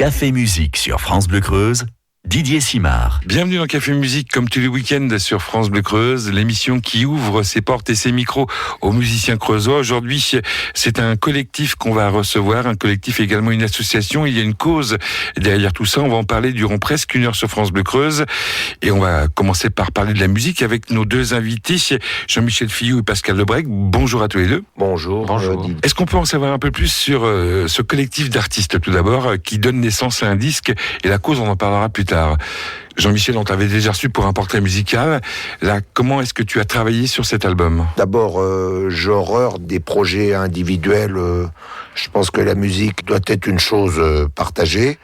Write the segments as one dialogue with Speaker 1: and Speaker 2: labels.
Speaker 1: Café Musique sur France Bleu Creuse, Didier Simard.
Speaker 2: Bienvenue dans Café Musique, comme tous les week-ends sur France Bleu Creuse, l'émission qui ouvre ses portes et ses micros aux musiciens creusois. Aujourd'hui, c'est un collectif qu'on va recevoir, un collectif également une association. Il y a une cause derrière tout ça. On va en parler durant presque une heure sur France Bleu Creuse. Et on va commencer par parler de la musique avec nos deux invités, Jean-Michel Fillou et Pascal Lebrec. Bonjour à tous les deux.
Speaker 3: Bonjour.
Speaker 2: Est-ce qu'on peut en savoir un peu plus sur ce collectif d'artistes tout d'abord, qui donne naissance à un disque, et la cause, on en parlera plus tard. Jean-Michel, on t'avait déjà reçu pour un portrait musical. Là, comment est-ce que tu as travaillé sur cet album ?
Speaker 3: D'abord, j'ai horreur des projets individuels. Je pense que la musique doit être une chose partagée.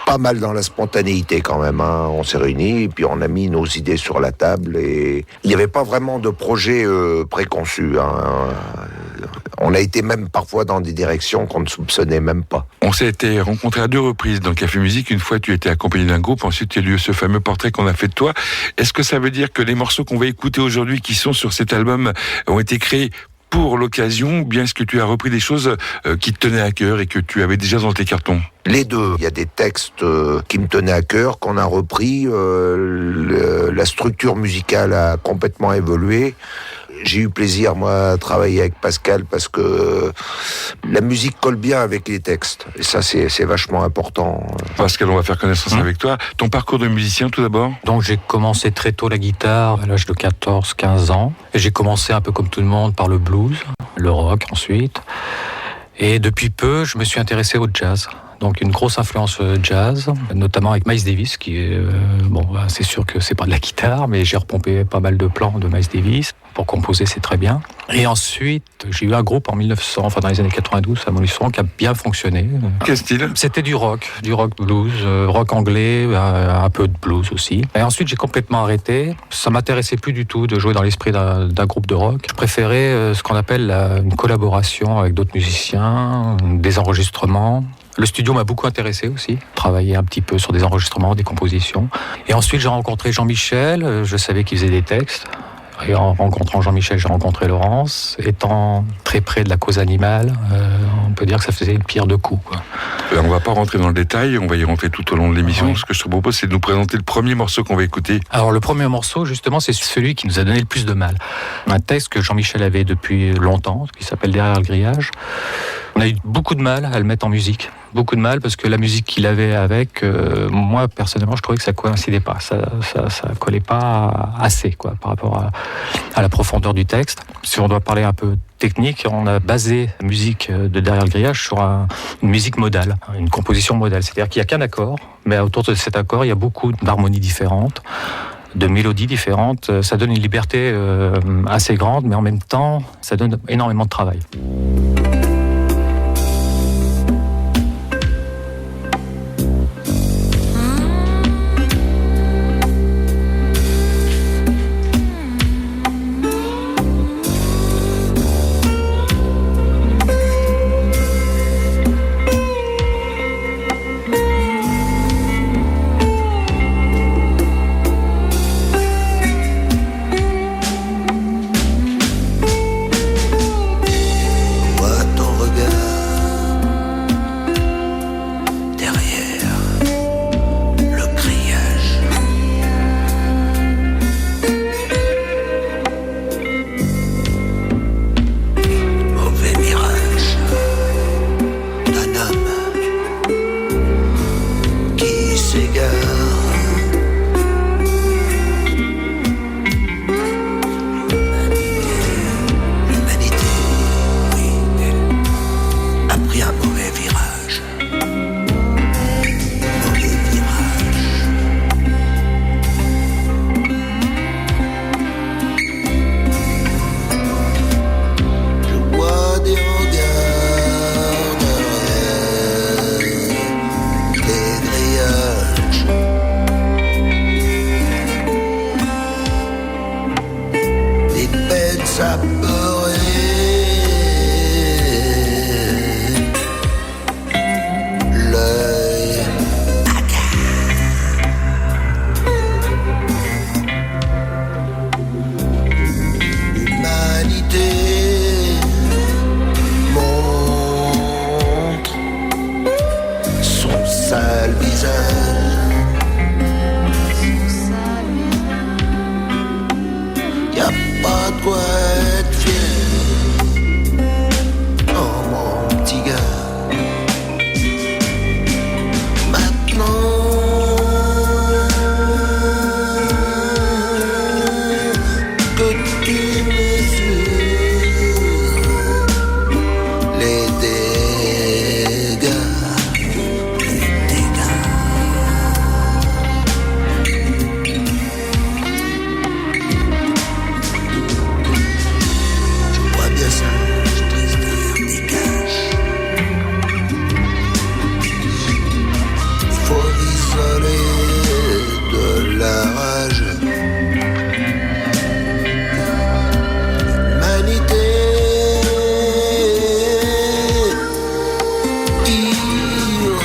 Speaker 3: Pas mal dans la spontanéité quand même. On s'est réunis et puis on a mis nos idées sur la table. Et il n'y avait pas vraiment de projet préconçu. On a été même parfois dans des directions qu'on ne soupçonnait même pas.
Speaker 2: On s'est été rencontrés à 2 reprises dans Café Musique. Une fois, tu étais accompagné d'un groupe. Ensuite, il y a eu ce fameux portrait qu'on a fait de toi. Est-ce que ça veut dire que les morceaux qu'on va écouter aujourd'hui, qui sont sur cet album, ont été créés pour l'occasion, ou bien est-ce que tu as repris des choses qui te tenaient à cœur et que tu avais déjà dans tes cartons ?
Speaker 3: Les deux. Il y a des textes qui me tenaient à cœur, qu'on a repris. La structure musicale a complètement évolué. J'ai eu plaisir, moi, à travailler avec Pascal parce que la musique colle bien avec les textes. Et ça, c'est vachement important.
Speaker 2: Pascal, on va faire connaissance avec toi. Ton parcours de musicien, tout d'abord ?
Speaker 4: Donc, j'ai commencé très tôt la guitare, à l'âge de 14-15 ans. Et j'ai commencé un peu comme tout le monde par le blues, le rock ensuite. Et depuis peu, je me suis intéressé au jazz. Donc une grosse influence jazz, notamment avec Miles Davis, qui est... c'est sûr que c'est pas de la guitare, mais j'ai repompé pas mal de plans de Miles Davis. Pour composer, c'est très bien. Et ensuite, j'ai eu un groupe dans les années 92, à Montluçon, qui a bien fonctionné.
Speaker 2: Quel style ?
Speaker 4: C'était du rock blues, rock anglais, un peu de blues aussi. Et ensuite, j'ai complètement arrêté. Ça m'intéressait plus du tout de jouer dans l'esprit d'un groupe de rock. Je préférais ce qu'on appelle une collaboration avec d'autres musiciens, des enregistrements. Le studio m'a beaucoup intéressé aussi, travailler un petit peu sur des enregistrements, des compositions. Et ensuite, j'ai rencontré Jean-Michel, je savais qu'il faisait des textes. Et en rencontrant Jean-Michel, j'ai rencontré Laurence. Étant très près de la cause animale, on peut dire que ça faisait une pierre deux coups, quoi.
Speaker 2: On va pas rentrer dans le détail, on va y rentrer tout au long de l'émission. Oui. Ce que je te propose, c'est de nous présenter le premier morceau qu'on va écouter.
Speaker 4: Alors le premier morceau, justement, c'est celui qui nous a donné le plus de mal. Un texte que Jean-Michel avait depuis longtemps, qui s'appelle Derrière le grillage. On a eu beaucoup de mal à le mettre en musique. Beaucoup de mal parce que la musique qu'il avait avec, moi personnellement, je trouvais que ça coïncidait pas. Ça collait pas assez, quoi, par rapport à la profondeur du texte. Si on doit parler un peu technique, on a basé la musique de Derrière le grillage sur une musique modale, une composition modale. C'est-à-dire qu'il n'y a qu'un accord, mais autour de cet accord, il y a beaucoup d'harmonies différentes, de mélodies différentes. Ça donne une liberté assez grande, mais en même temps, ça donne énormément de travail.
Speaker 3: sale visage. Y a pas de quoi être fier, oh mon petit gars. Maintenant que tu mesures les dégâts, je vois bien ça, je triste derrière des cages. Il faut isoler de la rage. L'humanité ivre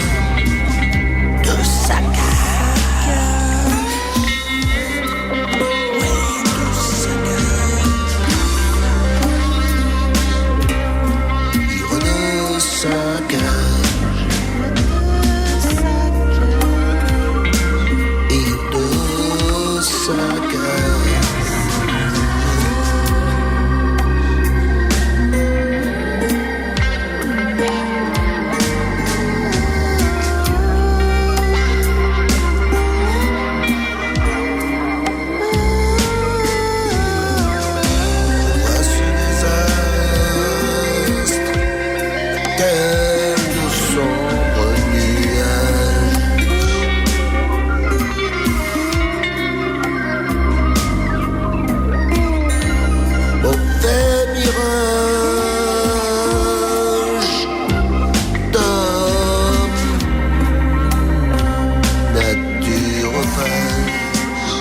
Speaker 3: de sa cage. Ouais, de sa cage. Ivre de sa cage. Ivre de sa cage. Vois ce désastre, tel de sombres nuages. Mauvais mirage d'homme, nature vache,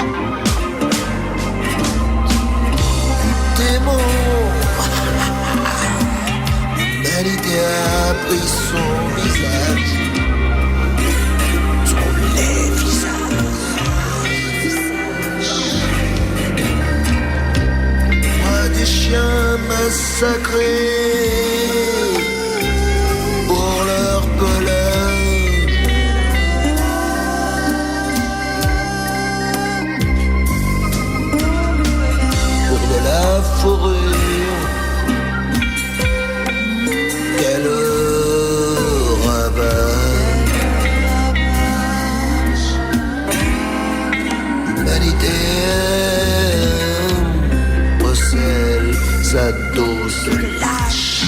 Speaker 3: démon. L'humanité a pris son visage, son laid visage. Moi des chiens massacrés pour leur pelage. Pour de la fourrure, quel ravage. L'humanité recèle sa dose de lâche,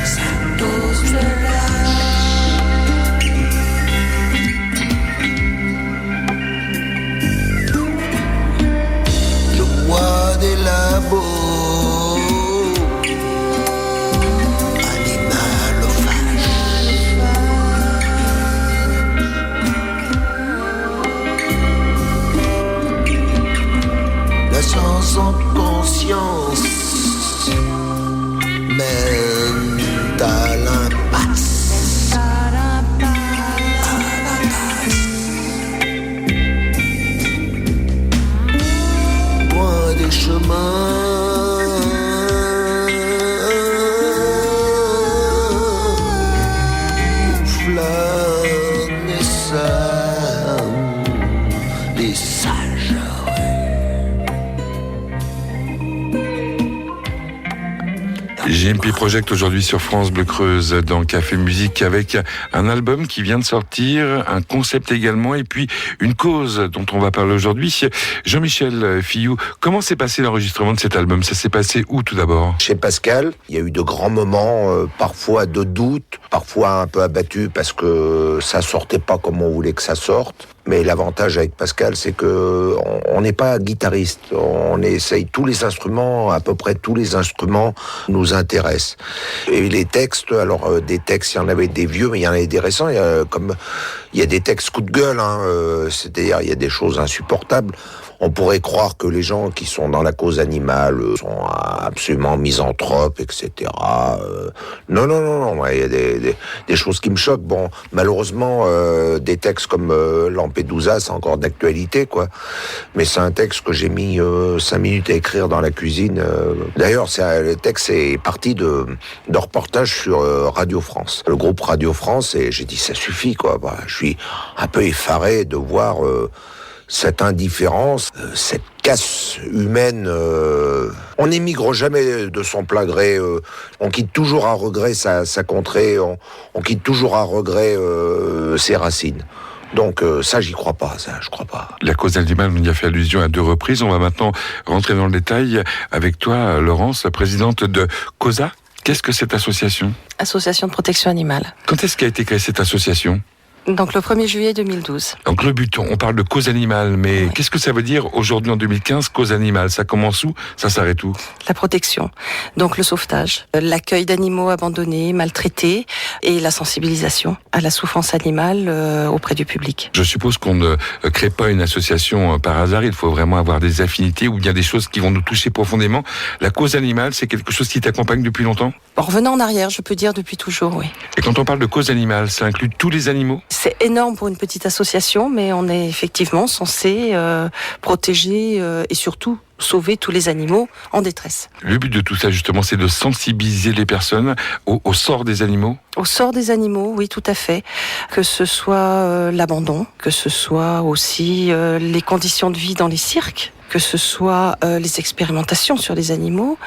Speaker 3: sa dose de lâche. Je vois des labos animalophages. La science en conscience mène à l'impasse. Loin des chemins où flânent les sages, les sages.
Speaker 2: JMP Project aujourd'hui sur France Bleu Creuse dans Café Musique avec un album qui vient de sortir, un concept également et puis une cause dont on va parler aujourd'hui. Jean-Michel Fillou, comment s'est passé l'enregistrement de cet album? Ça s'est passé où tout d'abord?
Speaker 3: Chez Pascal, il y a eu de grands moments, parfois de doute, parfois un peu abattus parce que ça sortait pas comme on voulait que ça sorte. Mais l'avantage avec Pascal, c'est que on n'est pas guitariste. On essaye tous les instruments, à peu près tous les instruments nous intéressent. Et les textes, alors des textes, il y en avait des vieux, mais il y en avait des récents. Il y a des textes coup de gueule, c'est-à-dire il y a des choses insupportables. On pourrait croire que les gens qui sont dans la cause animale sont absolument misanthropes, etc. Non, il y a des choses qui me choquent. Bon, malheureusement, des textes comme Lampedusa, c'est encore d'actualité, quoi. Mais c'est un texte que j'ai mis 5 minutes à écrire dans la cuisine. D'ailleurs, le texte est parti de reportage sur Radio France. Le groupe Radio France, et j'ai dit, ça suffit, quoi. Je suis un peu effaré de voir cette indifférence, cette casse humaine. On n'émigre jamais de son plein gré. On quitte toujours à regret sa contrée. On quitte toujours à regret ses racines. Donc ça, je crois pas.
Speaker 2: La cause animale, on y a fait allusion à 2 reprises. On va maintenant rentrer dans le détail avec toi, Laurence, présidente de COSA. Qu'est-ce que cette association ?
Speaker 5: Association de protection animale.
Speaker 2: Quand est-ce qu'a été créée cette association ?
Speaker 5: Donc le 1er juillet 2012.
Speaker 2: Donc le but, on parle de cause animale, mais
Speaker 5: oui.
Speaker 2: Qu'est-ce que ça veut dire aujourd'hui en 2015, cause animale ? Ça commence où ? Ça s'arrête où ?
Speaker 5: La protection, donc le sauvetage, l'accueil d'animaux abandonnés, maltraités et la sensibilisation à la souffrance animale auprès du public.
Speaker 2: Je suppose qu'on ne crée pas une association par hasard, il faut vraiment avoir des affinités ou bien des choses qui vont nous toucher profondément. La cause animale, c'est quelque chose qui t'accompagne depuis longtemps ?
Speaker 5: En revenant en arrière, je peux dire depuis toujours, oui.
Speaker 2: Et quand on parle de cause animale, ça inclut tous les animaux ?
Speaker 5: C'est énorme pour une petite association, mais on est effectivement censé protéger et surtout sauver tous les animaux en détresse.
Speaker 2: Le but de tout ça, justement, c'est de sensibiliser les personnes au sort des animaux ?
Speaker 5: Au sort des animaux, oui, tout à fait. Que ce soit l'abandon, que ce soit aussi les conditions de vie dans les cirques, que ce soit les expérimentations sur les animaux,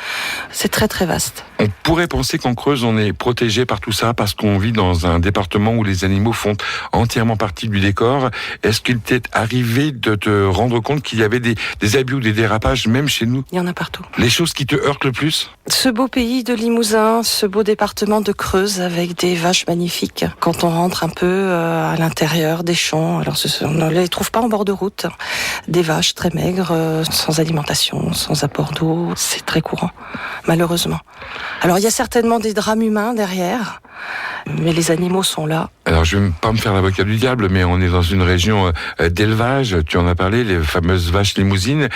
Speaker 5: c'est très très vaste.
Speaker 2: On pourrait penser qu'en Creuse, on est protégé par tout ça parce qu'on vit dans un département où les animaux font entièrement partie du décor. Est-ce qu'il t'est arrivé de te rendre compte qu'il y avait des abus ou des dérapages, même chez nous ?
Speaker 5: Il y en a partout.
Speaker 2: Les choses qui te heurtent le plus ?
Speaker 5: Ce beau pays de Limousin, ce beau département de Creuse avec des vaches magnifiques. Quand on rentre un peu à l'intérieur des champs, alors on ne les trouve pas en bord de route, des vaches très maigres, sans alimentation, sans apport d'eau, c'est très courant, malheureusement. Alors il y a certainement des drames humains derrière, mais les animaux sont là.
Speaker 2: Alors je vais pas me faire l'avocat du diable, mais on est dans une région d'élevage, tu en as parlé, les fameuses vaches limousines.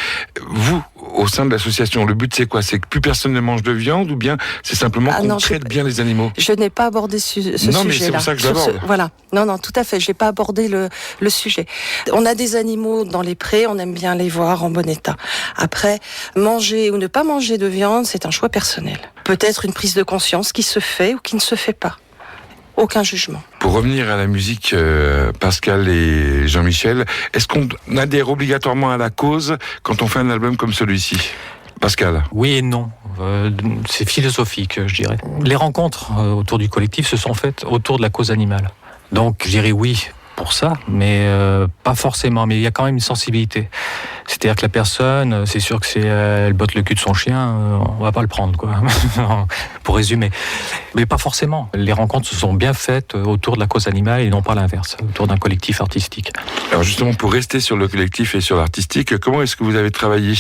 Speaker 2: Vous, au sein de l'association, le but c'est quoi ? C'est que plus personne ne mange de viande ou bien c'est simplement qu'on traite bien les animaux ?
Speaker 5: Je n'ai pas abordé ce sujet-là.
Speaker 2: Non, mais c'est pour ça que je l'aborde.
Speaker 5: Voilà. Non, tout à fait. Je n'ai pas abordé le sujet. On a des animaux dans les prés, on aime bien les voir en bon état. Après, manger ou ne pas manger de viande, c'est un choix personnel. Peut-être une prise de conscience qui se fait ou qui ne se fait pas. Aucun jugement.
Speaker 2: Pour revenir à la musique, Pascal et Jean-Michel, est-ce qu'on adhère obligatoirement à la cause quand on fait un album comme celui-ci ? Pascal ?
Speaker 4: Oui et non. C'est philosophique, je dirais. Les rencontres autour du collectif se sont faites autour de la cause animale. Donc, je dirais oui pour ça, mais pas forcément. Mais il y a quand même une sensibilité. C'est-à-dire que la personne, c'est sûr que si elle botte le cul de son chien, on va pas le prendre, quoi. Pour résumer. Mais pas forcément. Les rencontres se sont bien faites autour de la cause animale et non pas l'inverse, autour d'un collectif artistique.
Speaker 2: Alors justement, pour rester sur le collectif et sur l'artistique, comment est-ce que vous avez travaillé,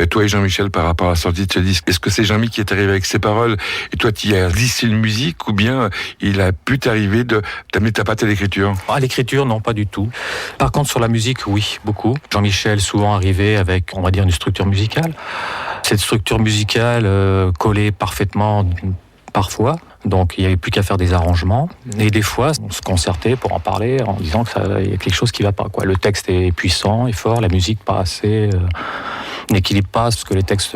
Speaker 2: toi et Jean-Michel, par rapport à la sortie de ce disque ? Est-ce que c'est Jean-Mi qui est arrivé avec ses paroles et toi tu y as glissé une musique, ou bien il a pu t'arriver d'amener ta patte à l'écriture ?
Speaker 4: À l'écriture, non, pas du tout. Par contre, sur la musique, oui, beaucoup. Jean-Michel souvent arrivé avec, on va dire, une structure musicale. Cette structure musicale collait parfaitement parfois, donc il n'y avait plus qu'à faire des arrangements. Et des fois, on se concertait pour en parler en disant qu'il y a quelque chose qui ne va pas, quoi. Le texte est puissant, est fort, la musique pas assez, n'équilibre pas ce que les textes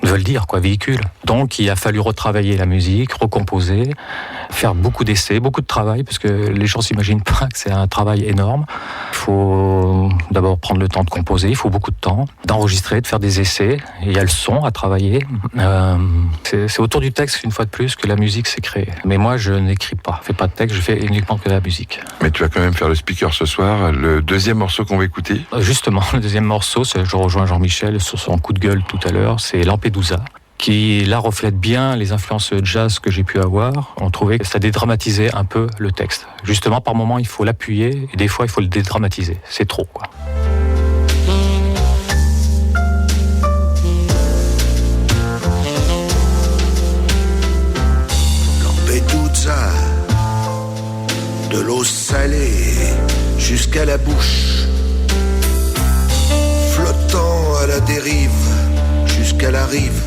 Speaker 4: veulent dire, quoi, véhiculent. Donc il a fallu retravailler la musique, recomposer, faire beaucoup d'essais, beaucoup de travail, parce que les gens s'imaginent pas que c'est un travail énorme. Il faut d'abord prendre le temps de composer, il faut beaucoup de temps, d'enregistrer, de faire des essais. Et il y a le son à travailler. C'est autour du texte, une fois de plus, que la musique s'est créée. Mais moi, je n'écris pas, je fais pas de texte, je fais uniquement que de la musique.
Speaker 2: Mais tu vas quand même faire le speaker ce soir. Le deuxième morceau qu'on va écouter ?
Speaker 4: Justement, le deuxième morceau, je rejoins Jean-Michel sur son coup de gueule tout à l'heure, c'est Lampedusa, qui là reflète bien les influences jazz que j'ai pu avoir. On trouvait que ça dédramatisait un peu le texte. Justement, par moments, il faut l'appuyer et des fois, il faut le dédramatiser. C'est trop, quoi.
Speaker 3: Lampedusa, de l'eau salée jusqu'à la bouche, flotte temps à la dérive, jusqu'à la rive,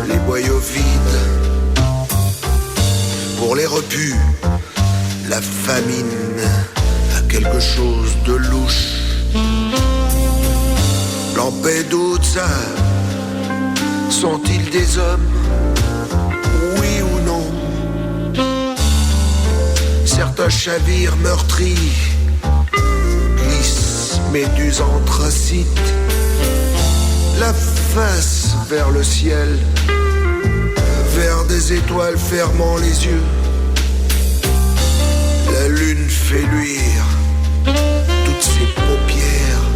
Speaker 3: les boyaux vides. Pour les repus, la famine a quelque chose de louche. Lampedusa, sont-ils des hommes? Oui ou non? Certains chavirent meurtris, glissent méduses anthracites, la face vers le ciel, vers des étoiles fermant les yeux. La lune fait luire toutes ses paupières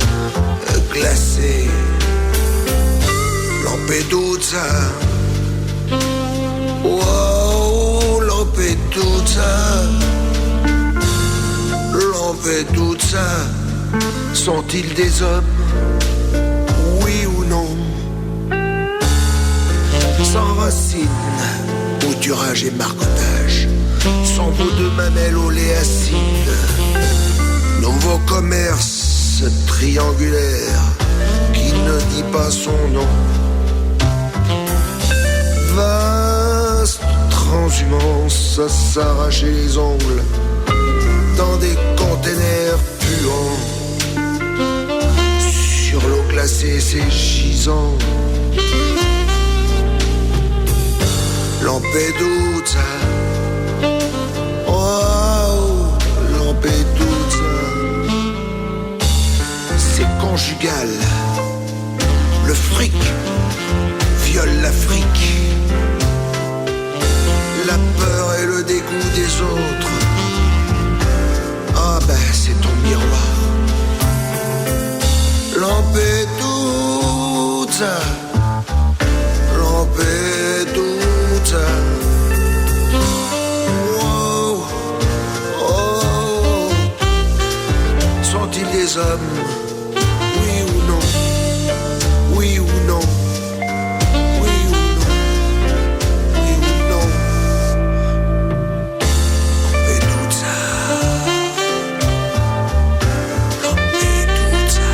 Speaker 3: glacées. Lampedusa, wow, Lampedusa, Lampedusa, sont-ils des hommes? Oui ou non? Sans racines, bouturage et marcottage, sans bout de mamelles oléacides, nouveau commerce triangulaire qui ne dit pas son nom. Vaste transhumance à s'arracher les ongles dans des containers puants, sur l'eau glacée ses gisants. Lampedusa, oh Lampedusa, c'est conjugal. Le fric viole l'Afrique, la peur et le dégoût des autres. Ah ben c'est ton miroir. Lampedusa, Lampedusa, oh, oh, sont-ils des hommes? Oui ou non? Oui ou non? Oui ou non? Oui ou non? Lampedusa, Lampedusa.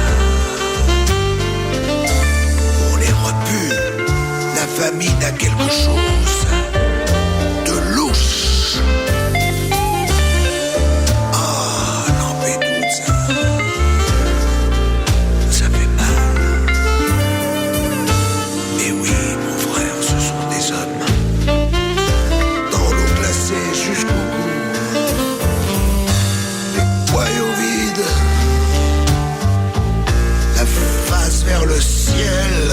Speaker 3: Pour les repus, la famine a quelque chose de louche. Ah, Lampedusa, ça fait mal. Et oui, mon frère, ce sont des hommes. Dans l'eau glacée jusqu'au cou, les boyaux vides, la face vers le ciel.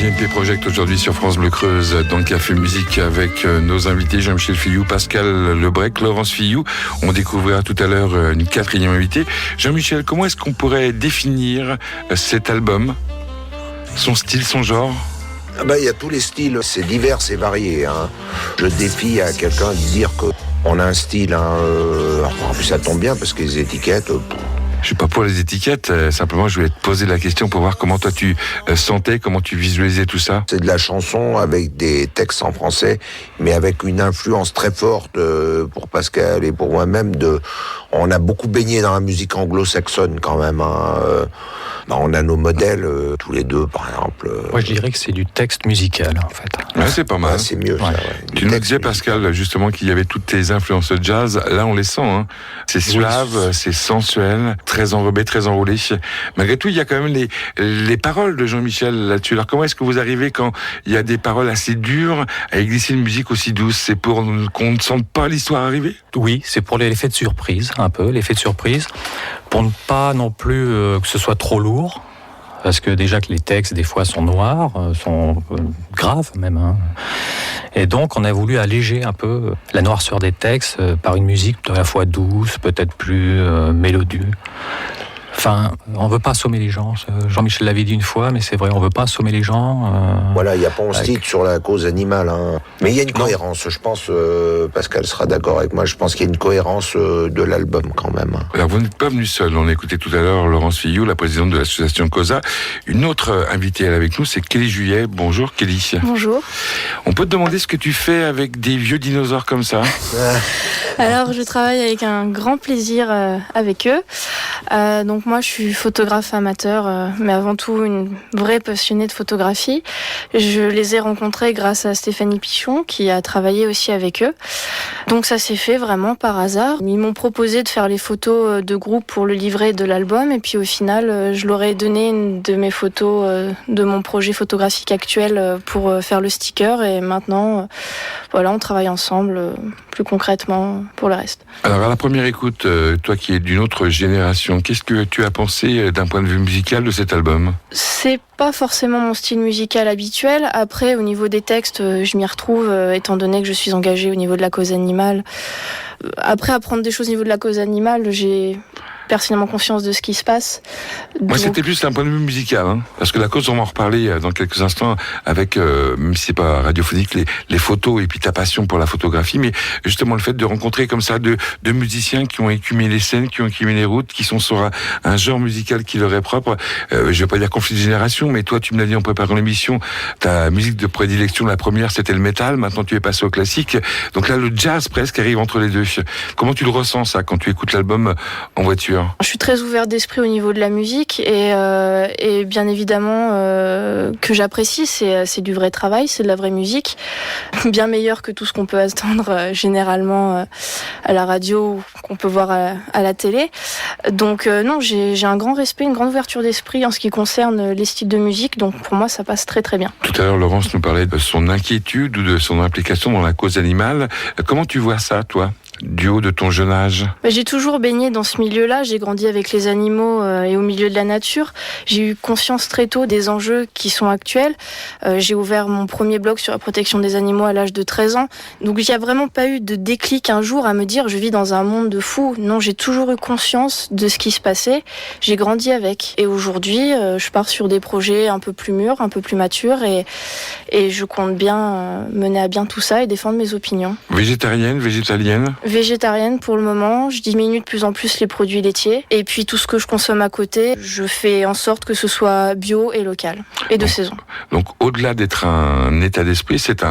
Speaker 2: JMP Project aujourd'hui sur France Bleu Creuse dans le Café Musique avec nos invités Jean-Michel Fillou, Pascal Lebrec, Laurence Fillou. On découvrira tout à l'heure une quatrième invitée. Jean-Michel, comment est-ce qu'on pourrait définir cet album? Son style, son genre?
Speaker 3: Ah ben, il y a tous les styles, c'est divers et varié. Hein. Je défie à quelqu'un de dire qu'on a un style. Hein, en plus, ça tombe bien parce que les étiquettes.
Speaker 2: Je suis pas pour les étiquettes, simplement je voulais te poser la question pour voir comment toi tu sentais, comment tu visualisais tout ça.
Speaker 3: C'est de la chanson avec des textes en français, mais avec une influence très forte pour Pascal et pour moi-même. On a beaucoup baigné dans la musique anglo-saxonne quand même. Hein. On a nos modèles, tous les deux par exemple.
Speaker 4: Moi je dirais que c'est du texte musical en fait.
Speaker 2: Ouais, c'est pas mal.
Speaker 3: Ouais, c'est mieux. Ouais. Ça, ouais.
Speaker 2: Tu nous disais Pascal justement qu'il y avait toutes tes influences jazz. Là on les sent. Hein. C'est suave, c'est sensuel, très enrobé, très enroulé. Malgré tout, il y a quand même les paroles de Jean-Michel là-dessus. Alors comment est-ce que vous arrivez quand il y a des paroles assez dures à glisser une musique aussi douce? C'est pour qu'on ne sente pas l'histoire arriver?
Speaker 4: Oui, c'est pour l'effet de surprise, un peu, l'effet de surprise, pour ne pas non plus que ce soit trop lourd. parce que déjà que les textes des fois sont noirs, sont graves même. Hein. Et donc on a voulu alléger un peu la noirceur des textes par une musique à la fois douce, peut-être plus mélodieuse. Enfin, on ne veut pas assommer les gens. Jean-Michel l'avait dit une fois, mais c'est vrai, on ne veut pas assommer les gens.
Speaker 3: Voilà, il n'y a pas 11 titres sur la cause animale. Hein. Mais il y a une cohérence, je pense, Pascal sera d'accord avec moi, je pense qu'il y a une cohérence de l'album quand même.
Speaker 2: Alors vous n'êtes pas venu seul, on a écouté tout à l'heure Laurence Fillou, la présidente de l'association COSA. Une autre invitée elle avec nous, c'est Kelly Juillet. Bonjour Kelly.
Speaker 6: Bonjour.
Speaker 2: On peut te demander ce que tu fais avec des vieux dinosaures comme ça?
Speaker 6: Alors je travaille avec un grand plaisir avec eux. Donc moi je suis photographe amateur, mais avant tout une vraie passionnée de photographie. Je les ai rencontrés grâce à Stéphanie Pichon qui a travaillé aussi avec eux. Donc ça s'est fait vraiment par hasard. Ils m'ont proposé de faire les photos de groupe pour le livret de l'album et puis au final je leur ai donné une de mes photos de mon projet photographique actuel pour faire le sticker et maintenant voilà, on travaille ensemble plus concrètement pour le reste.
Speaker 2: Alors à la première écoute, toi qui es d'une autre génération, qu'est-ce que tu as pensé d'un point de vue musical de cet album?
Speaker 6: C'est pas forcément mon style musical habituel. Après, au niveau des textes, je m'y retrouve, étant donné que je suis engagée au niveau de la cause animale. Après, apprendre des choses au niveau de la cause animale, j'ai personnellement conscience de ce qui se passe.
Speaker 2: Moi, c'était plus d'un point de vue musical, hein, parce que la cause, on va en reparler dans quelques instants avec, même si c'est pas radiophonique, les photos et puis ta passion pour la photographie, mais justement le fait de rencontrer comme ça deux musiciens qui ont écumé les scènes, qui ont écumé les routes, qui sont sur un genre musical qui leur est propre. Je vais pas dire conflit de génération, mais toi, tu me l'as dit en préparant l'émission, ta musique de prédilection, la première, c'était le métal. Maintenant, tu es passé au classique. Donc là, le jazz presque arrive entre les deux. Comment tu le ressens ça quand tu écoutes l'album en voiture?
Speaker 6: Je suis très ouverte d'esprit au niveau de la musique et bien évidemment que j'apprécie, c'est du vrai travail, c'est de la vraie musique, bien meilleure que tout ce qu'on peut attendre généralement à la radio ou qu'on peut voir à la télé. Donc non, j'ai un grand respect, une grande ouverture d'esprit en ce qui concerne les styles de musique, donc pour moi ça passe très très bien.
Speaker 2: Tout à l'heure, Laurence nous parlait de son inquiétude ou de son implication dans la cause animale. Comment tu vois ça, toi ? Du haut de ton jeune âge?
Speaker 6: J'ai toujours baigné dans ce milieu-là, j'ai grandi avec les animaux et au milieu de la nature. J'ai eu conscience très tôt des enjeux qui sont actuels. J'ai ouvert mon premier blog sur la protection des animaux à l'âge de 13 ans. Donc il n'y a vraiment pas eu de déclic un jour à me dire je vis dans un monde de fous. Non, j'ai toujours eu conscience de ce qui se passait. J'ai grandi avec. Et aujourd'hui, je pars sur des projets un peu plus mûrs, un peu plus matures et je compte bien mener à bien tout ça et défendre mes opinions.
Speaker 2: Végétarienne, végétalienne?
Speaker 6: Végétarienne pour le moment, je diminue de plus en plus les produits laitiers et puis tout ce que je consomme à côté, je fais en sorte que ce soit bio et local et de saison.
Speaker 2: Donc au-delà d'être un état d'esprit, c'est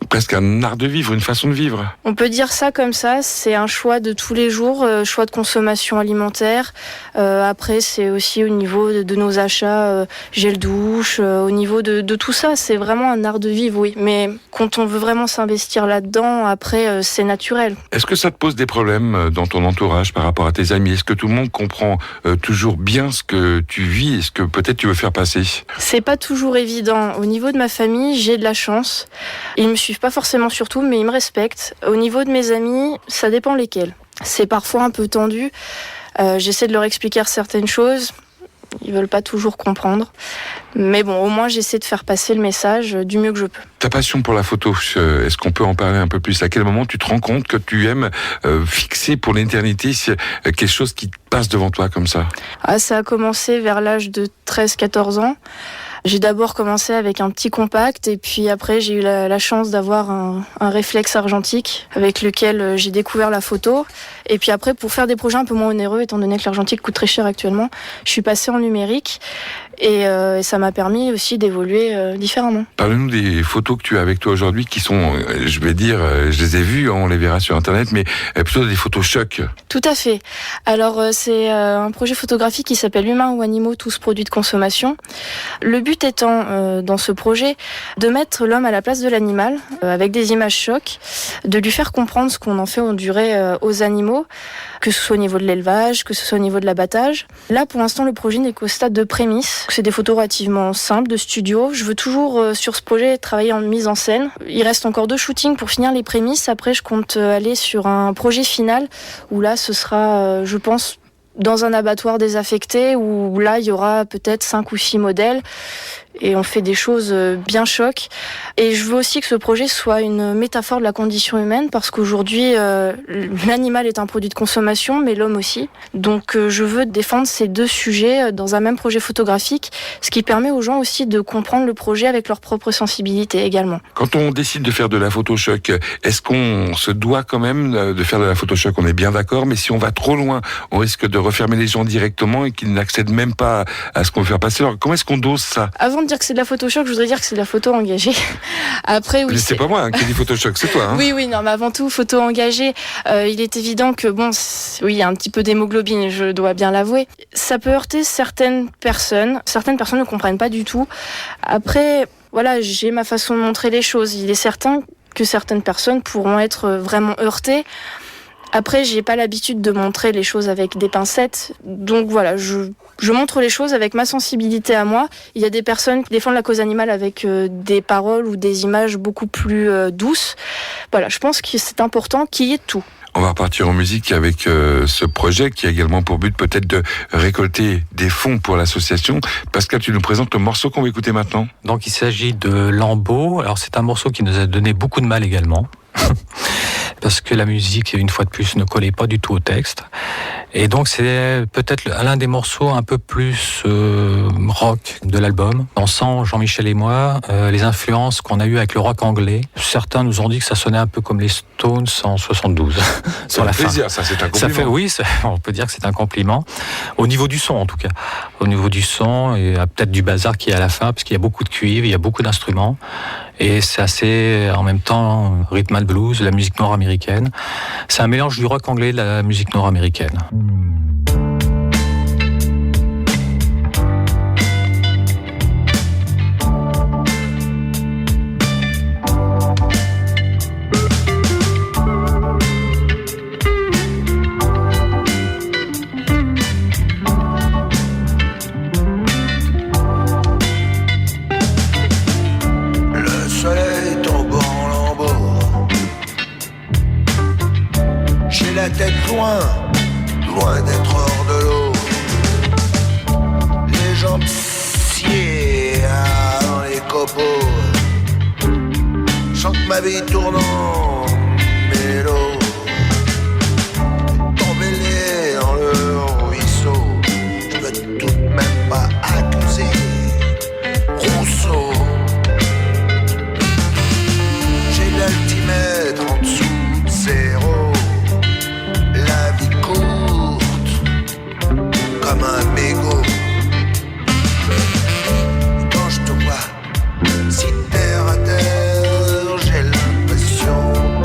Speaker 2: presque un art de vivre, une façon de vivre.
Speaker 6: On peut dire ça comme ça, c'est un choix de tous les jours, choix de consommation alimentaire. Après, c'est aussi au niveau de nos achats, gel douche, au niveau de tout ça, c'est vraiment un art de vivre, oui. Mais quand on veut vraiment s'investir là-dedans, après, c'est naturel.
Speaker 2: Est-ce que ça te pose des problèmes dans ton entourage par rapport à tes amis? Est-ce que tout le monde comprend toujours bien ce que tu vis et ce que peut-être tu veux faire passer?
Speaker 6: C'est pas toujours évident. Au niveau de ma famille, j'ai de la chance. Ils me suivent pas forcément sur tout, mais ils me respectent. Au niveau de mes amis, ça dépend lesquels. C'est parfois un peu tendu. J'essaie de leur expliquer certaines choses. Ils veulent pas toujours comprendre. Mais bon, au moins, j'essaie de faire passer le message du mieux que je peux.
Speaker 2: Ta passion pour la photo, est-ce qu'on peut en parler un peu plus? À quel moment tu te rends compte que tu aimes fixer pour l'éternité quelque chose qui passe devant toi comme ça?
Speaker 6: Ça a commencé vers l'âge de 13-14 ans. J'ai d'abord commencé avec un petit compact et puis après j'ai eu la chance d'avoir un réflexe argentique avec lequel j'ai découvert la photo. Et puis après, pour faire des projets un peu moins onéreux, étant donné que l'argentique coûte très cher actuellement, je suis passée en numérique et ça m'a permis aussi d'évoluer différemment.
Speaker 2: Parle-nous des photos que tu as avec toi aujourd'hui qui sont, je vais dire, je les ai vues, on les verra sur Internet, mais plutôt des photos chocs.
Speaker 6: Tout à fait. Alors c'est un projet photographique qui s'appelle Humains ou animaux, tous produits de consommation. Le but étant, dans ce projet, de mettre l'homme à la place de l'animal, avec des images chocs, de lui faire comprendre ce qu'on en fait endurer aux animaux, que ce soit au niveau de l'élevage, que ce soit au niveau de l'abattage. Là, pour l'instant, le projet n'est qu'au stade de prémisse. C'est des photos relativement simples, de studio. Je veux toujours, sur ce projet, travailler en mise en scène. Il reste encore 2 shootings pour finir les prémices. Après, je compte aller sur un projet final, où là, ce sera, je pense, dans un abattoir désaffecté où là, il y aura peut-être 5 ou 6 modèles. Et on fait des choses bien chocs. Et je veux aussi que ce projet soit une métaphore de la condition humaine, parce qu'aujourd'hui, l'animal est un produit de consommation, mais l'homme aussi. Donc je veux défendre ces deux sujets dans un même projet photographique, ce qui permet aux gens aussi de comprendre le projet avec leur propre sensibilité également.
Speaker 2: Quand on décide de faire de la photochoc, est-ce qu'on se doit quand même de faire de la photochoc? On est bien d'accord, mais si on va trop loin, on risque de refermer les gens directement et qu'ils n'accèdent même pas à ce qu'on veut faire passer. Alors comment est-ce qu'on dose ça?
Speaker 6: Avant de dire que c'est de la photochoc, je voudrais dire que c'est de la photo engagée. Après, oui,
Speaker 2: c'est pas moi qui dis photochoc, c'est toi. Hein.
Speaker 6: Oui, non, mais avant tout, photo engagée. Il est évident que oui, il y a un petit peu d'hémoglobine, je dois bien l'avouer. Ça peut heurter certaines personnes. Certaines personnes ne comprennent pas du tout. Après, voilà, j'ai ma façon de montrer les choses. Il est certain que certaines personnes pourront être vraiment heurtées. Après, j'ai pas l'habitude de montrer les choses avec des pincettes. Donc voilà, je montre les choses avec ma sensibilité à moi. Il y a des personnes qui défendent la cause animale avec des paroles ou des images beaucoup plus douces. Voilà, je pense que c'est important qu'il y ait tout.
Speaker 2: On va repartir en musique avec ce projet qui a également pour but peut-être de récolter des fonds pour l'association. Pascal, tu nous présentes le morceau qu'on va écouter maintenant.
Speaker 4: Donc il s'agit de Lambeau. Alors c'est un morceau qui nous a donné beaucoup de mal également. Parce que la musique, une fois de plus, ne collait pas du tout au texte. Et donc c'est peut-être l'un des morceaux un peu plus rock de l'album. On sent, Jean-Michel et moi, les influences qu'on a eues avec le rock anglais. Certains nous ont dit que ça sonnait un peu comme les Stones en 72.
Speaker 2: C'est un plaisir, ça, c'est un compliment.
Speaker 4: On peut dire que c'est un compliment. Au niveau du son, en tout cas. Au niveau du son, il y a peut-être du bazar qui est à la fin, parce qu'il y a beaucoup de cuivre, il y a beaucoup d'instruments. Et c'est assez, en même temps, rhythm and blues, la musique nord-américaine. C'est un mélange du rock anglais et de la musique nord-américaine.
Speaker 3: Tête loin d'être hors de l'eau. Les jambes sciées dans les copeaux. Chante ma vie tournant mélo. Tombé dans le ruisseau. Je peux tout de même pas accuser Rousseau. J'ai l'altimètre en dessous de zéro. Comme un mégot. Quand je te vois si terre à terre, j'ai l'impression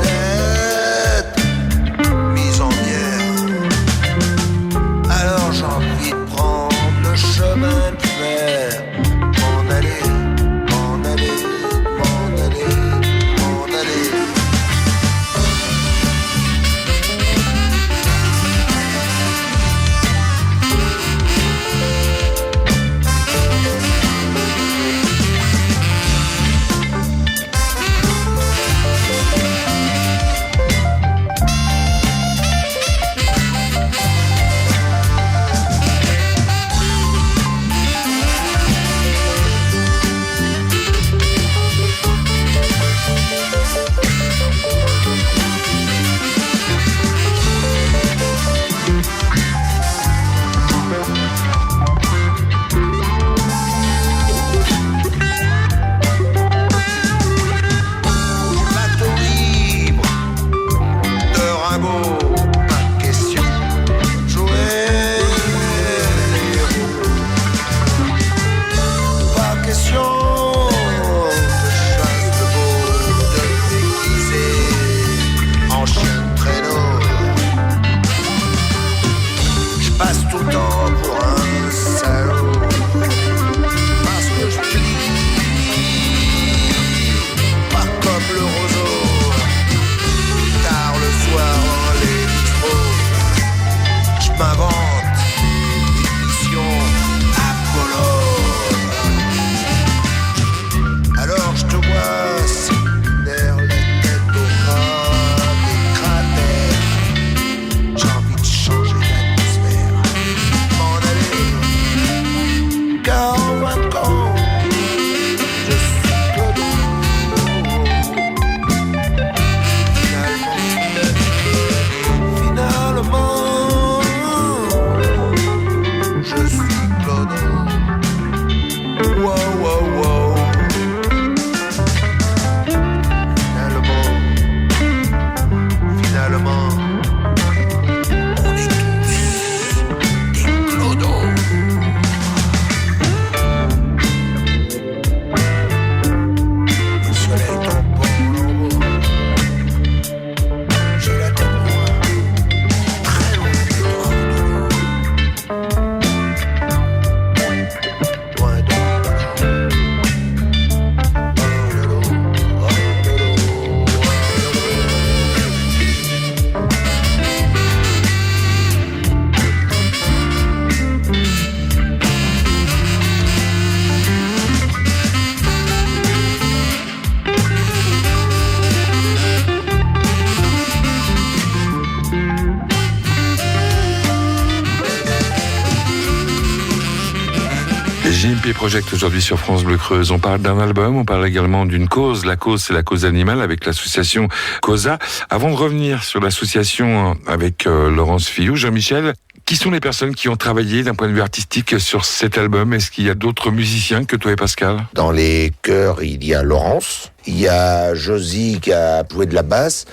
Speaker 2: JMP Project aujourd'hui sur France Bleu Creuse. On parle d'un album, on parle également d'une cause. La cause, c'est la cause animale avec l'association COSA. Avant de revenir sur l'association avec Laurence Fillou, Jean-Michel, qui sont les personnes qui ont travaillé d'un point de vue artistique sur cet album? Est-ce qu'il y a d'autres musiciens que toi et Pascal?
Speaker 3: Dans les chœurs, il y a Laurence, il y a Josie qui a joué de la basse.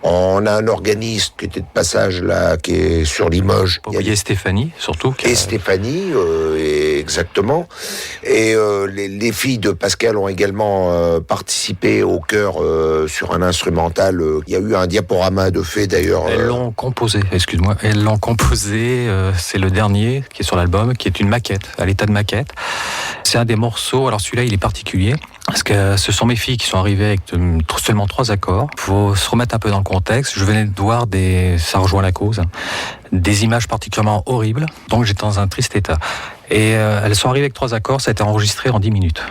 Speaker 3: On a un organiste qui était de passage là, qui est sur Limoges.
Speaker 4: Pour oublier Stéphanie, surtout.
Speaker 3: Et Stéphanie, exactement. Et les filles de Pascal ont également participé au chœur sur un instrumental. Il y a eu un diaporama de fait d'ailleurs.
Speaker 4: Elles l'ont composé, excuse-moi. Elles l'ont composé, c'est le dernier qui est sur l'album, qui est une maquette, à l'état de maquette. C'est un des morceaux, alors celui-là il est particulier, parce que ce sont mes filles qui sont arrivées avec seulement 3 accords. Il faut se remettre un peu dans le contexte. Je venais de voir ça rejoint la cause, des images particulièrement horribles, donc j'étais dans un triste état. Et elles sont arrivées avec 3 accords, ça a été enregistré en 10 minutes.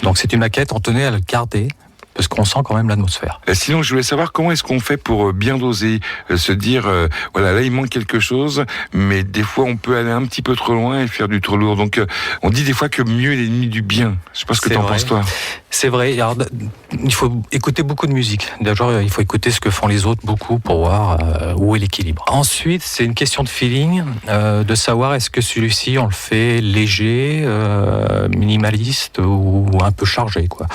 Speaker 4: Donc c'est une maquette, on tenait à le garder, parce qu'on sent quand même l'atmosphère.
Speaker 2: Sinon, je voulais savoir comment est-ce qu'on fait pour bien doser, se dire, voilà, là il manque quelque chose, mais des fois on peut aller un petit peu trop loin et faire du trop lourd. Donc on dit des fois que mieux est l'ennemi du bien. Je sais pas ce que tu en penses toi.
Speaker 4: C'est vrai, alors, il faut écouter beaucoup de musique. D'abord, il faut écouter ce que font les autres beaucoup pour voir où est l'équilibre. Ensuite, c'est une question de feeling, de savoir est-ce que celui-ci, on le fait léger, minimaliste ou un peu chargé, quoi.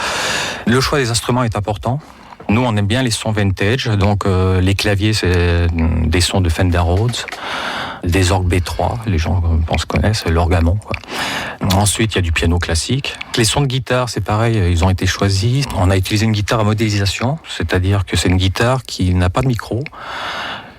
Speaker 4: Le choix des instruments est important. Nous, on aime bien les sons vintage, donc les claviers, c'est des sons de Fender Rhodes, des orgues B3, les gens, je pense, connaissent, l'orgamon, quoi. Ensuite, il y a du piano classique. Les sons de guitare, c'est pareil, ils ont été choisis. On a utilisé une guitare à modélisation, c'est-à-dire que c'est une guitare qui n'a pas de micro,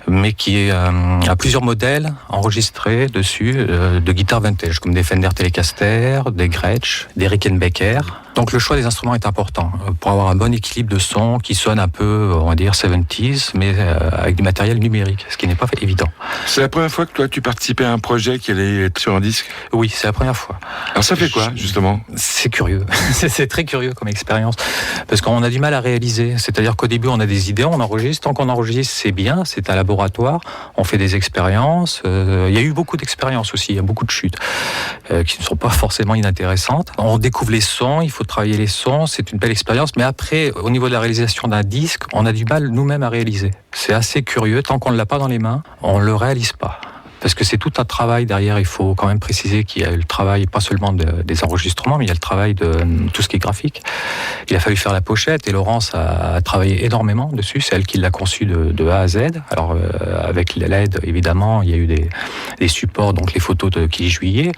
Speaker 4: mais qui a plusieurs modèles enregistrés dessus de guitares vintage, comme des Fender Telecaster, des Gretsch, des Rickenbacker. Donc le choix des instruments est important pour avoir un bon équilibre de son qui sonne un peu, on va dire, 70s, mais avec du matériel numérique, ce qui n'est pas évident.
Speaker 2: C'est la première fois que toi tu participais à un projet qui allait être sur un disque?
Speaker 4: Oui, c'est la première fois.
Speaker 2: Alors ça fait quoi, justement?
Speaker 4: C'est curieux, c'est très curieux comme expérience, parce qu'on a du mal à réaliser. C'est-à-dire qu'au début on a des idées, on enregistre, tant qu'on enregistre c'est bien, c'est un laboratoire, on fait des expériences. Il y a eu beaucoup d'expériences aussi, il y a beaucoup de chutes qui ne sont pas forcément inintéressantes. On découvre les sons, il faut travailler les sons, c'est une belle expérience, mais après, au niveau de la réalisation d'un disque, on a du mal nous-mêmes à réaliser. C'est assez curieux, tant qu'on ne l'a pas dans les mains, on ne le réalise pas. Parce que c'est tout un travail derrière, il faut quand même préciser qu'il y a le travail pas seulement des enregistrements, mais il y a le travail de tout ce qui est graphique. Il a fallu faire la pochette et Laurence a travaillé énormément dessus, c'est elle qui l'a conçu de A à Z. Alors avec l'aide, évidemment, il y a eu des supports, donc les photos de Kili Juillet.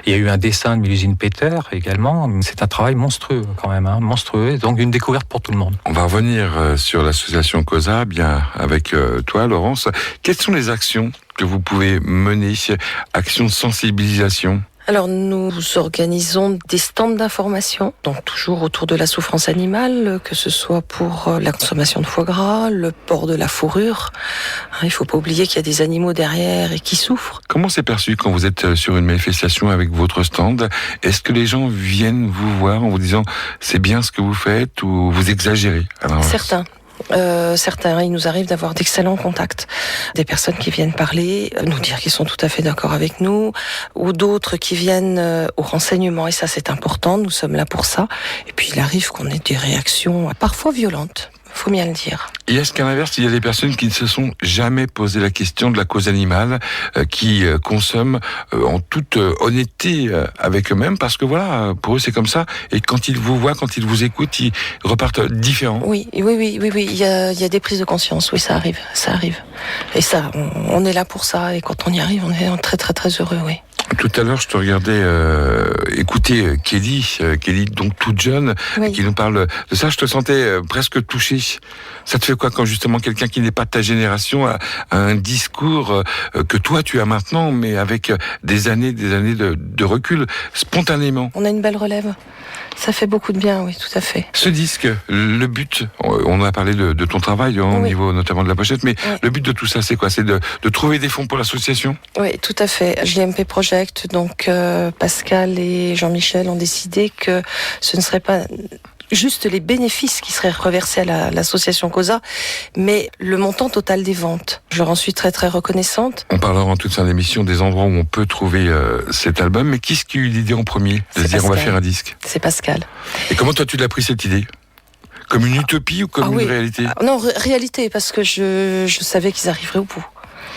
Speaker 4: Il y a eu un dessin de Mélusine Peter également. C'est un travail monstrueux quand même, monstrueux, donc une découverte pour tout le monde.
Speaker 2: On va revenir sur l'association COSA, bien avec toi Laurence. Quelles sont les actions que vous pouvez mener, actions de sensibilisation?
Speaker 5: Alors nous organisons des stands d'information, donc toujours autour de la souffrance animale, que ce soit pour la consommation de foie gras, le port de la fourrure. Il ne faut pas oublier qu'il y a des animaux derrière et qui souffrent.
Speaker 2: Comment c'est perçu quand vous êtes sur une manifestation avec votre stand? Est-ce que les gens viennent vous voir en vous disant c'est bien ce que vous faites ou vous exagérez?
Speaker 5: Certains, il nous arrive d'avoir d'excellents contacts, des personnes qui viennent parler, nous dire qu'ils sont tout à fait d'accord avec nous, ou d'autres qui viennent au renseignement, et ça c'est important, nous sommes là pour ça. Et puis il arrive qu'on ait des réactions parfois violentes, faut bien le dire.
Speaker 2: Et est-ce qu'à l'inverse, il y a des personnes qui ne se sont jamais posé la question de la cause animale, qui consomment en toute honnêteté avec eux-mêmes, parce que voilà, pour eux c'est comme ça, et quand ils vous voient, quand ils vous écoutent, ils repartent différents.
Speaker 5: Oui, il y a des prises de conscience, oui, ça arrive. Et ça, on est là pour ça, et quand on y arrive, on est très très très heureux, oui.
Speaker 2: Tout à l'heure, je te regardais écouter Kelly, donc toute jeune, oui, qui nous parle de ça. Je te sentais presque touché. Ça te fait quoi quand justement quelqu'un qui n'est pas de ta génération a un discours que toi tu as maintenant, mais avec des années de recul, spontanément?
Speaker 5: On a une belle relève. Ça fait beaucoup de bien, oui, tout à fait.
Speaker 2: Ce disque, le but, on a parlé de ton travail au niveau notamment de la pochette, mais le but de tout ça, c'est quoi? C'est de trouver des fonds pour l'association?
Speaker 5: Oui, tout à fait. JMP Project Project, donc Pascal et Jean-Michel ont décidé que ce ne serait pas juste les bénéfices qui seraient reversés à l'association COSA, mais le montant total des ventes. Je leur en suis très très reconnaissante.
Speaker 2: On parlera en toute fin d'émission des endroits où on peut trouver cet album, mais qui est-ce qui a eu l'idée en premier de se dire on va faire un disque?
Speaker 5: C'est Pascal.
Speaker 2: Et comment toi tu l'as pris cette idée? Comme une utopie ou comme une réalité?
Speaker 5: Non, réalité, parce que je savais qu'ils arriveraient au bout.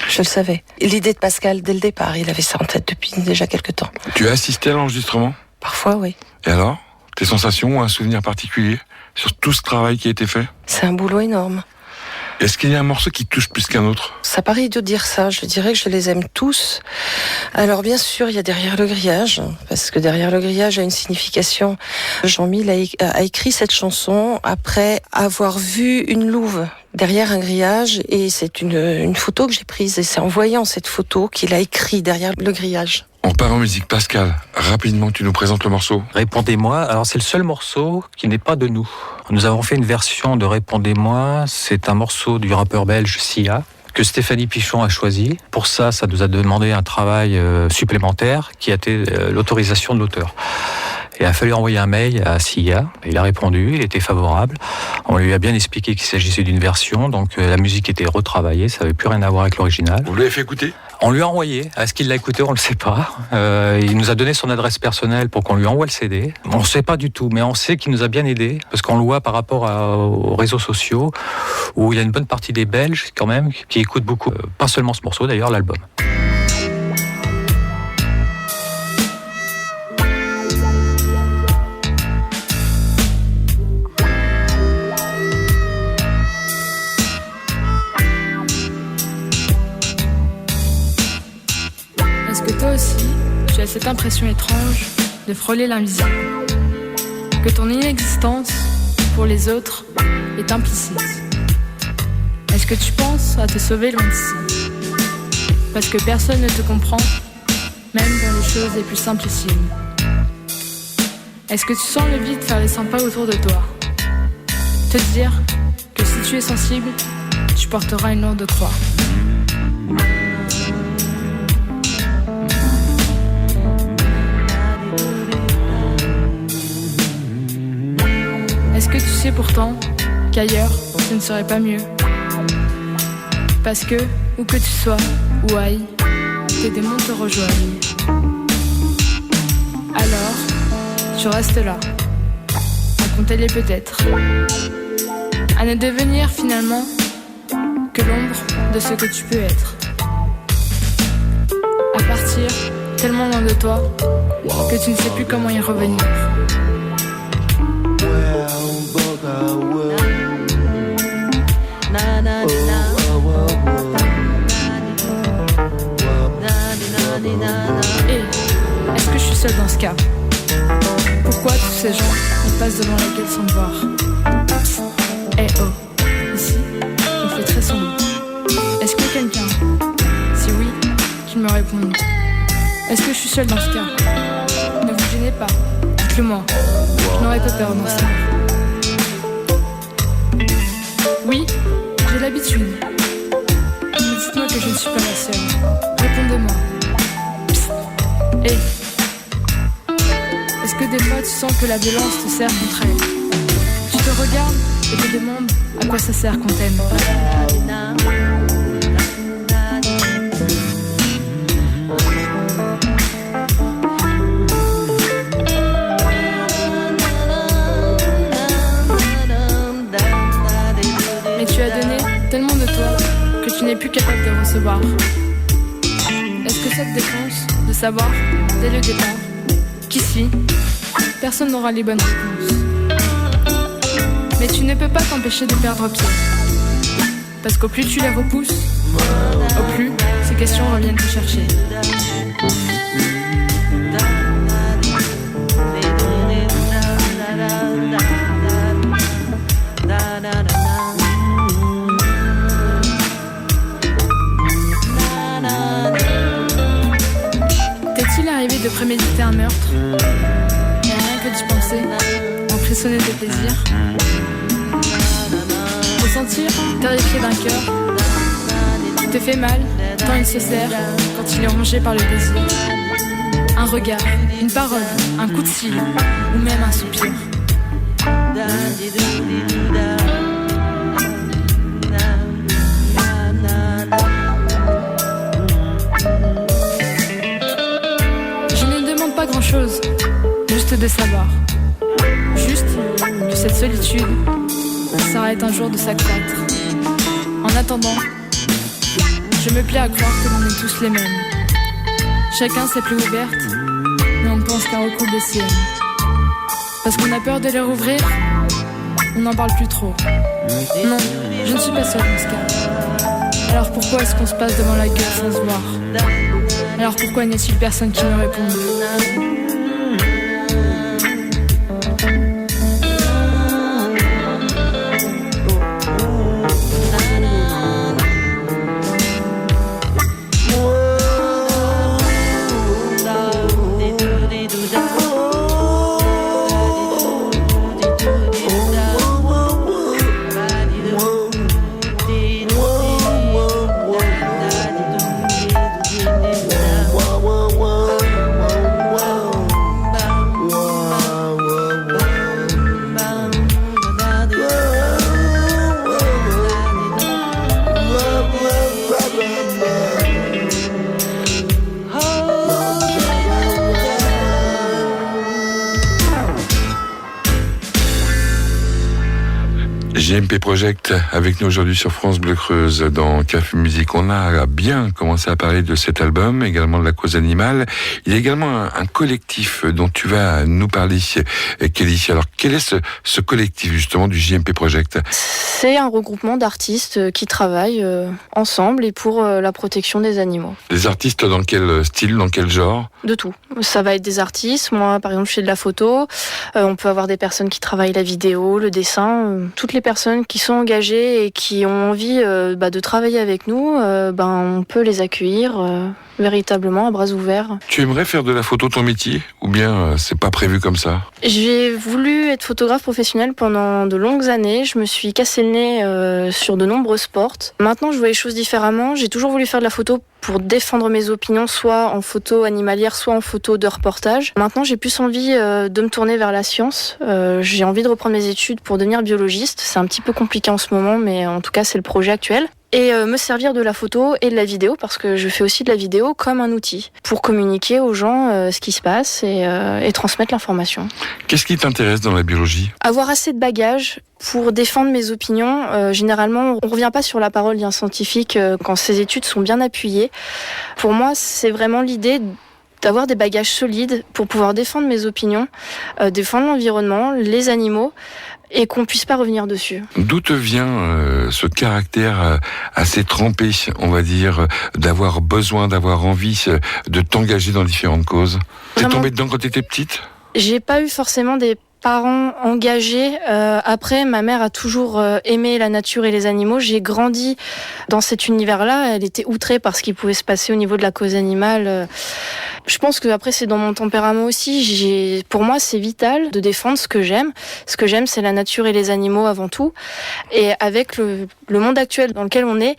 Speaker 5: Je le savais. L'idée de Pascal, dès le départ, il avait ça en tête depuis déjà quelques temps.
Speaker 2: Tu as assisté à l'enregistrement?
Speaker 5: Parfois, oui.
Speaker 2: Et alors? Tes sensations ou un souvenir particulier sur tout ce travail qui a été fait?
Speaker 5: C'est un boulot énorme.
Speaker 2: Est-ce qu'il y a un morceau qui te touche plus qu'un autre? Ça
Speaker 5: paraît idiot de dire ça, je dirais que je les aime tous. Alors bien sûr, il y a Derrière le grillage, parce que Derrière le grillage a une signification. Jean-Mil a écrit cette chanson après avoir vu une louve derrière un grillage, et c'est une photo que j'ai prise, et c'est en voyant cette photo qu'il a écrit Derrière le grillage.
Speaker 2: On part en musique. Pascal, rapidement, tu nous présentes le morceau.
Speaker 4: Répondez-moi. Alors, c'est le seul morceau qui n'est pas de nous. Nous avons fait une version de Répondez-moi. C'est un morceau du rappeur belge Sia, que Stéphanie Pichon a choisi. Pour ça nous a demandé un travail supplémentaire qui a été l'autorisation de l'auteur. Il a fallu envoyer un mail à Sia. Il a répondu, il était favorable. On lui a bien expliqué qu'il s'agissait d'une version, donc la musique était retravaillée, ça n'avait plus rien à voir avec l'original.
Speaker 2: Vous l'avez fait écouter?
Speaker 4: On lui a envoyé. Est-ce qu'il l'a écouté? On ne le sait pas. Il nous a donné son adresse personnelle pour qu'on lui envoie le CD. On ne sait pas du tout, mais on sait qu'il nous a bien aidés, parce qu'on le voit par rapport aux réseaux sociaux, où il y a une bonne partie des Belges, quand même, qui écoutent beaucoup. Pas seulement ce morceau, d'ailleurs, l'album.
Speaker 7: Toi aussi, tu as cette impression étrange de frôler l'invisible, que ton inexistence pour les autres est implicite. Est-ce que tu penses à te sauver loin d'ici, parce que personne ne te comprend, même dans les choses les plus simplissimes? Est-ce que tu sens le vide faire les 100 pas autour de toi, te dire que si tu es sensible, tu porteras une lourde croix? Est-ce que tu sais pourtant qu'ailleurs, ce ne serait pas mieux? Parce que, où que tu sois, ou aille, tes démons te rejoignent. Alors, tu restes là, à compter les peut-être, à ne devenir finalement que l'ombre de ce que tu peux être. À partir tellement loin de toi que tu ne sais plus comment y revenir. Et est-ce que je suis seule dans ce cas? Pourquoi tous ces gens ils passent devant la gueule sans me voir? Eh oh, ici, il fait très sombre. Est-ce que quelqu'un, si oui, qu'il me réponde? Est-ce que je suis seule dans ce cas? Ne vous gênez pas, dites-le moi, je n'aurais pas peur dans ça. Oui, j'ai l'habitude. Mais dites-moi que je ne suis pas la seule. Répondez-moi. Hey, est-ce que des fois tu sens que la violence te sert contre elle? Tu te regardes et te demandes à quoi ça sert qu'on t'aime. Mais tu as donné tellement de toi que tu n'es plus capable de recevoir. Est-ce que ça te défonce de savoir, dès le départ, qu'ici, personne n'aura les bonnes réponses? Mais tu ne peux pas t'empêcher de perdre pied. Parce qu'au plus tu les repousses, au plus ces questions reviennent te chercher. T'est-il arrivé de préméditer un meurtre et rien que d'y penser, en frissonner de plaisir? Te sentir terrifié d'un cœur qui te fait mal tant il se serre quand il est rongé par le désir. un regard, une parole, un coup de cil, ou même un soupir. Je ne demande pas grand-chose, juste de savoir. Juste que cette solitude s'arrête un jour de s'accroître. En attendant, je me plais à croire que l'on est tous les mêmes. Chacun ses plaies ouvertes, mais on ne pense qu'à recoudre les siennes. Parce qu'on a peur de les rouvrir, on n'en parle plus trop. Non, je ne suis pas seule dans ce cas. Alors pourquoi est-ce qu'on se passe devant la gueule sans se voir? Alors pourquoi n'y a-t-il personne qui me réponde?
Speaker 2: JMP Project avec nous aujourd'hui sur France Bleu Creuse dans Café Musique. On a bien commencé à parler de cet album, également de la cause animale. Il y a également un collectif dont tu vas nous parler, Kelly. Alors quel est ce collectif justement du JMP Project?
Speaker 6: C'est un regroupement d'artistes qui travaillent ensemble et pour la protection des animaux.
Speaker 2: Des artistes dans quel style, dans quel genre?
Speaker 6: De tout. Ça va être des artistes. Moi, par exemple, je fais de la photo. On peut avoir des personnes qui travaillent la vidéo, le dessin. Toutes les personnes qui sont engagées et qui ont envie de travailler avec nous, on peut les accueillir véritablement à bras ouverts.
Speaker 2: Tu aimerais faire de la photo ton métier ou bien c'est pas prévu comme ça?
Speaker 6: J'ai voulu être photographe professionnel pendant de longues années. Je me suis cassé le nez sur de nombreux sports. Maintenant, je vois les choses différemment. J'ai toujours voulu faire de la photo pour défendre mes opinions, soit en photo animalière, soit en photo de reportage. Maintenant, j'ai plus envie de me tourner vers la science. J'ai envie de reprendre mes études pour devenir biologiste. C'est un petit peu compliqué en ce moment, mais en tout cas, c'est le projet actuel. Et me servir de la photo et de la vidéo, parce que je fais aussi de la vidéo comme un outil pour communiquer aux gens ce qui se passe et transmettre l'information.
Speaker 2: Qu'est-ce qui t'intéresse dans la biologie?
Speaker 6: Avoir assez de bagages pour défendre mes opinions. Généralement, on ne revient pas sur la parole d'un scientifique quand ses études sont bien appuyées. Pour moi, c'est vraiment l'idée d'avoir des bagages solides pour pouvoir défendre mes opinions, défendre l'environnement, les animaux, et qu'on puisse pas revenir dessus.
Speaker 2: D'où te vient ce caractère assez trempé, on va dire, d'avoir besoin, d'avoir envie de t'engager dans différentes causes? T'es tombée dedans quand t'étais petite?
Speaker 6: J'ai pas eu forcément des parents engagés. Après, ma mère a toujours aimé la nature et les animaux. J'ai grandi dans cet univers-là. Elle était outrée par ce qui pouvait se passer au niveau de la cause animale. Je pense que après c'est dans mon tempérament aussi. Pour moi, c'est vital de défendre ce que j'aime. Ce que j'aime, c'est la nature et les animaux avant tout. Et avec le monde actuel dans lequel on est,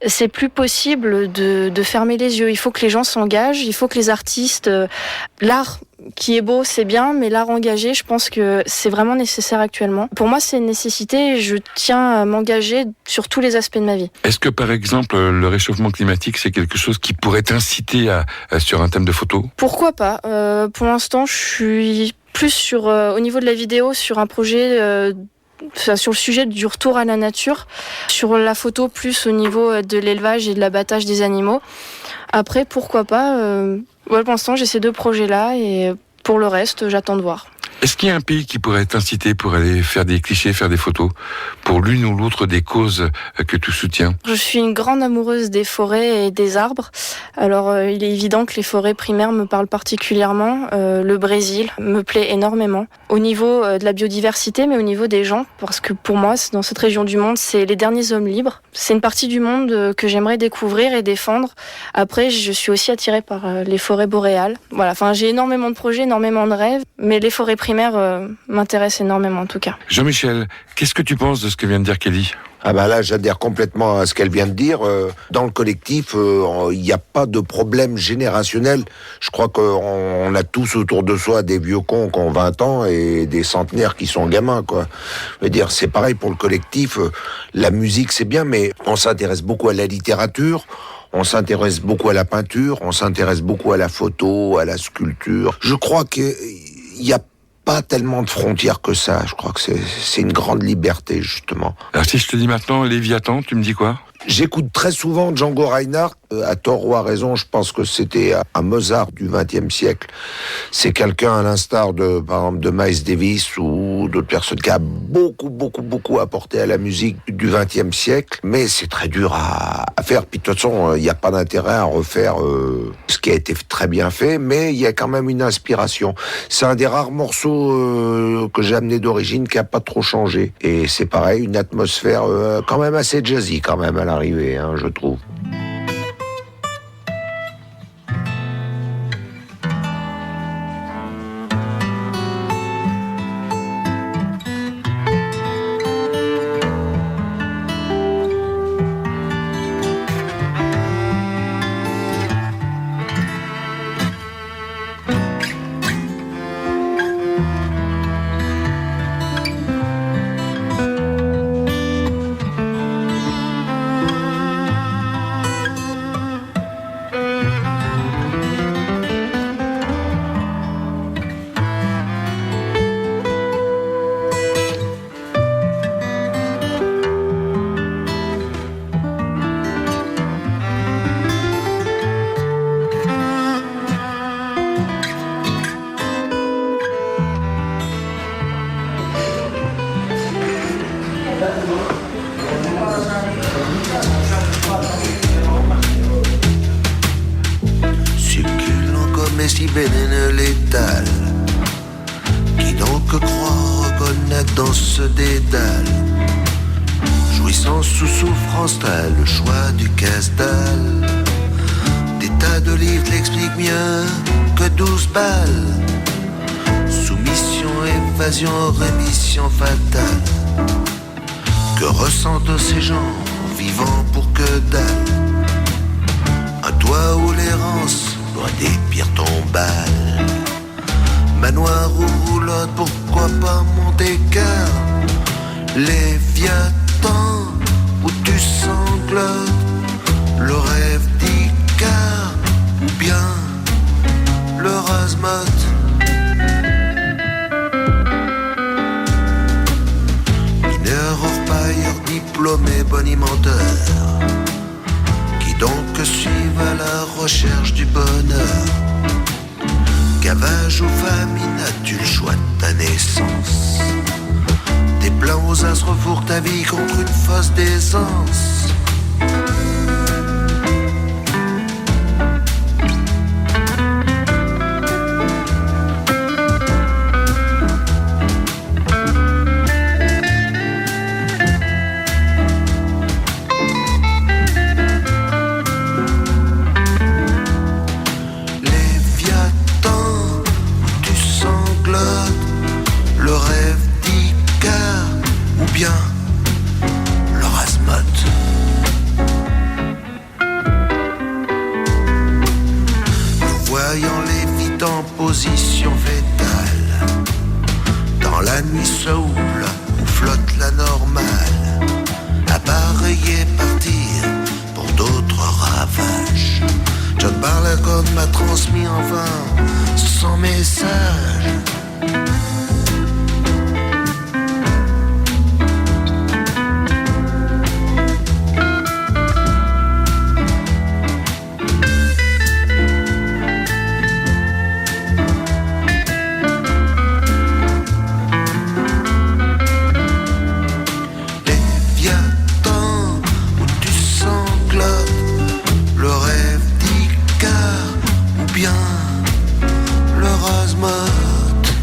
Speaker 6: c'est plus possible de fermer les yeux. Il faut que les gens s'engagent. Il faut que les artistes, l'art qui est beau, c'est bien, mais l'art engagé, je pense que c'est vraiment nécessaire actuellement. Pour moi, c'est une nécessité et je tiens à m'engager sur tous les aspects de ma vie.
Speaker 2: Est-ce que, par exemple, le réchauffement climatique, c'est quelque chose qui pourrait t'inciter sur un thème de photo?
Speaker 6: Pourquoi pas? Pour l'instant, je suis plus au niveau de la vidéo, sur un projet sur le sujet du retour à la nature, sur la photo plus au niveau de l'élevage et de l'abattage des animaux. Après, pourquoi pas pour l'instant, j'ai ces deux projets-là et pour le reste, j'attends de voir.
Speaker 2: Est-ce qu'il y a un pays qui pourrait t'inciter pour aller faire des clichés, faire des photos, pour l'une ou l'autre des causes que tu soutiens?
Speaker 6: Je suis une grande amoureuse des forêts et des arbres. Alors, il est évident que les forêts primaires me parlent particulièrement. Le Brésil me plaît énormément. Au niveau de la biodiversité, mais au niveau des gens, parce que pour moi, dans cette région du monde, c'est les derniers hommes libres. C'est une partie du monde que j'aimerais découvrir et défendre. Après, je suis aussi attirée par les forêts boréales. Voilà, enfin, j'ai énormément de projets, énormément de rêves, mais les forêts primaires m'intéressent énormément en tout cas.
Speaker 2: Jean-Michel, qu'est-ce que tu penses de ce que vient de dire Kelly?
Speaker 3: Ah ben là, j'adhère complètement à ce qu'elle vient de dire. Dans le collectif, il n'y a pas de problème générationnel. Je crois qu'on a tous autour de soi des vieux cons qui ont 20 ans et des centenaires qui sont gamins, quoi. Je veux dire, c'est pareil pour le collectif. La musique, c'est bien, mais on s'intéresse beaucoup à la littérature. On s'intéresse beaucoup à la peinture, on s'intéresse beaucoup à la photo, à la sculpture. Je crois qu'il y a pas tellement de frontières que ça. Je crois que c'est une grande liberté, justement.
Speaker 2: Alors si je te dis maintenant Léviathan, tu me dis quoi ?
Speaker 3: J'écoute très souvent Django Reinhardt, à tort ou à raison, je pense que c'était un Mozart du XXe siècle. C'est quelqu'un à l'instar de, par exemple, de Miles Davis ou d'autres personnes qui a beaucoup apporté à la musique du XXe siècle, mais c'est très dur à faire. Puis de toute façon, il n'y a pas d'intérêt à refaire ce qui a été très bien fait, mais il y a quand même une inspiration. C'est un des rares morceaux que j'ai amené d'origine qui n'a pas trop changé. Et c'est pareil, une atmosphère quand même assez jazzy quand même à l'arrivée, hein, je trouve.
Speaker 8: Succulent comme si vénéneux létal, qui donc croit reconnaître dans ce dédale, jouissance sous souffrance telle, le choix du casse-dalle. Des tas de livres l'expliquent mieux que 12 balles. Soumission, évasion, rémission fatale, que ressentent ces gens vivant pour que dalle. Un toit où l'errance, loin des pires tombales. Manoir ou roulotte, pourquoi pas Monte-Carlo. Léviathan, où tu sanglotes, le rêve d'Icare, ou bien le Razmotte. Mineur, orpailleur, diplômé, bonimenteur, qui donc suivent à la recherche du bonheur. Gavage ou famine, as-tu le choix de ta naissance? Tes plans aux as refourquent ta vie contre une fosse d'aisance. Position fétale, dans la nuit souple où flotte la normale, appareiller partir pour d'autres ravages. John Barleycorn m'a transmis enfin son message. Le Razmotte.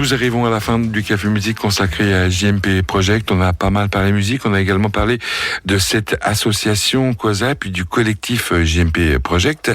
Speaker 2: Nous arrivons à la fin du Café Musique consacré à JMP Project. On a pas mal parlé musique, on a également parlé de cette association Cosa, puis du collectif JMP Project.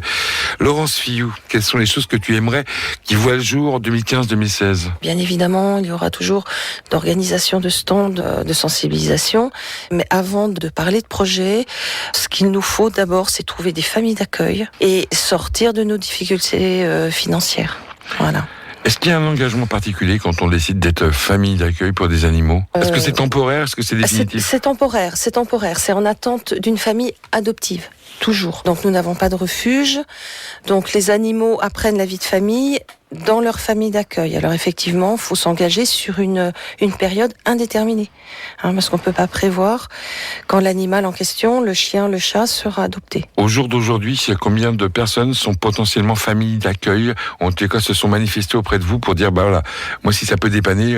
Speaker 2: Laurence Fillou, quelles sont les choses que tu aimerais qui voient le jour en 2015-2016 ?
Speaker 5: Bien évidemment, il y aura toujours d'organisation de stands, de sensibilisation. Mais avant de parler de projet, ce qu'il nous faut d'abord, c'est trouver des familles d'accueil et sortir de nos difficultés financières. Voilà.
Speaker 2: Est-ce qu'il y a un engagement particulier quand on décide d'être famille d'accueil pour des animaux ? Est-ce que c'est temporaire ? Est-ce que c'est définitif ?
Speaker 5: C'est temporaire. C'est en attente d'une famille adoptive. Toujours. Donc nous n'avons pas de refuge. Donc les animaux apprennent la vie de famille dans leur famille d'accueil. Alors effectivement, il faut s'engager sur une période indéterminée. Parce qu'on ne peut pas prévoir quand l'animal en question, le chien, le chat, sera adopté.
Speaker 2: Au jour d'aujourd'hui, combien de personnes sont potentiellement familles d'accueil, en tout cas se sont manifestées auprès de vous pour dire, voilà, moi si ça peut dépanner,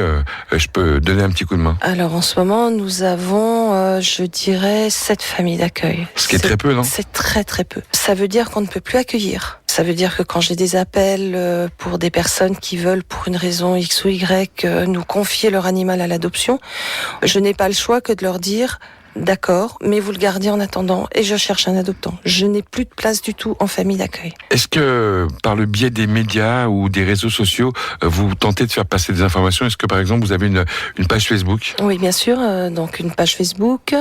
Speaker 2: je peux donner un petit coup de main.
Speaker 5: Alors en ce moment, nous avons, je dirais, 7 familles d'accueil.
Speaker 2: Ce qui est très peu, non ?
Speaker 5: C'est très très peu. Ça veut dire qu'on ne peut plus accueillir. Ça veut dire que quand j'ai des appels pour des personnes qui veulent, pour une raison X ou Y, nous confier leur animal à l'adoption, je n'ai pas le choix que de leur dire « D'accord, mais vous le gardez en attendant et je cherche un adoptant. » Je n'ai plus de place du tout en famille d'accueil.
Speaker 2: Est-ce que, par le biais des médias ou des réseaux sociaux, vous tentez de faire passer des informations ? Est-ce que, par exemple, vous avez une page Facebook ?
Speaker 5: Oui, bien sûr. Donc, une page Facebook,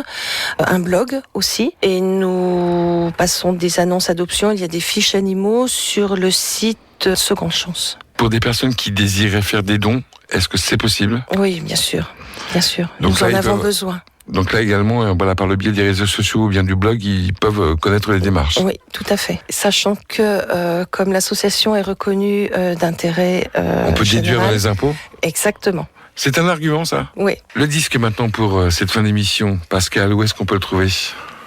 Speaker 5: un blog aussi. Et nous passons des annonces adoption. Il y a des fiches animaux sur le site Seconde Chance.
Speaker 2: Pour des personnes qui désiraient faire des dons, est-ce que c'est possible ?
Speaker 5: Oui, bien sûr. Bien sûr.
Speaker 2: Donc
Speaker 5: nous en avons besoin.
Speaker 2: Donc là également, voilà, par le biais des réseaux sociaux ou bien du blog, ils peuvent connaître les démarches.
Speaker 5: Oui, tout à fait. Sachant que comme l'association est reconnue d'intérêt
Speaker 2: on peut déduire dans les impôts ?
Speaker 5: Exactement.
Speaker 2: C'est un argument, ça ?
Speaker 5: Oui.
Speaker 2: Le disque maintenant pour cette fin d'émission. Pascal, où est-ce qu'on peut le trouver ?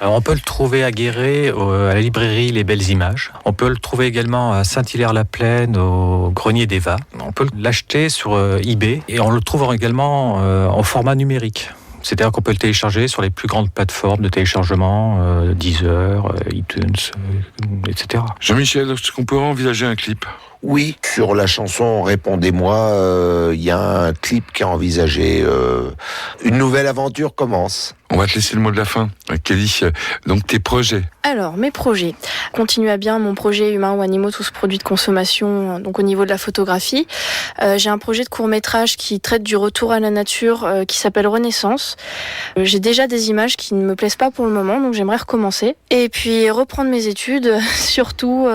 Speaker 4: Alors, on peut le trouver à Guéret, à la librairie Les Belles Images. On peut le trouver également à Saint-Hilaire-la-Plaine, au Grenier d'Eva. On peut l'acheter sur eBay et on le trouve également en format numérique. C'est-à-dire qu'on peut le télécharger sur les plus grandes plateformes de téléchargement, Deezer, iTunes, etc.
Speaker 2: Jean-Michel, est-ce qu'on peut envisager un clip ?
Speaker 3: Oui, sur la chanson Répondez-moi, il y a un clip qui est envisagé. Une nouvelle aventure commence.
Speaker 2: On va te laisser le mot de la fin. Kelly, donc tes projets.
Speaker 6: Alors, mes projets. Continue à bien mon projet Humains ou Animaux, tous produits de consommation, donc au niveau de la photographie. J'ai un projet de court-métrage qui traite du retour à la nature, qui s'appelle Renaissance. J'ai déjà des images qui ne me plaisent pas pour le moment, donc j'aimerais recommencer. Et puis reprendre mes études, surtout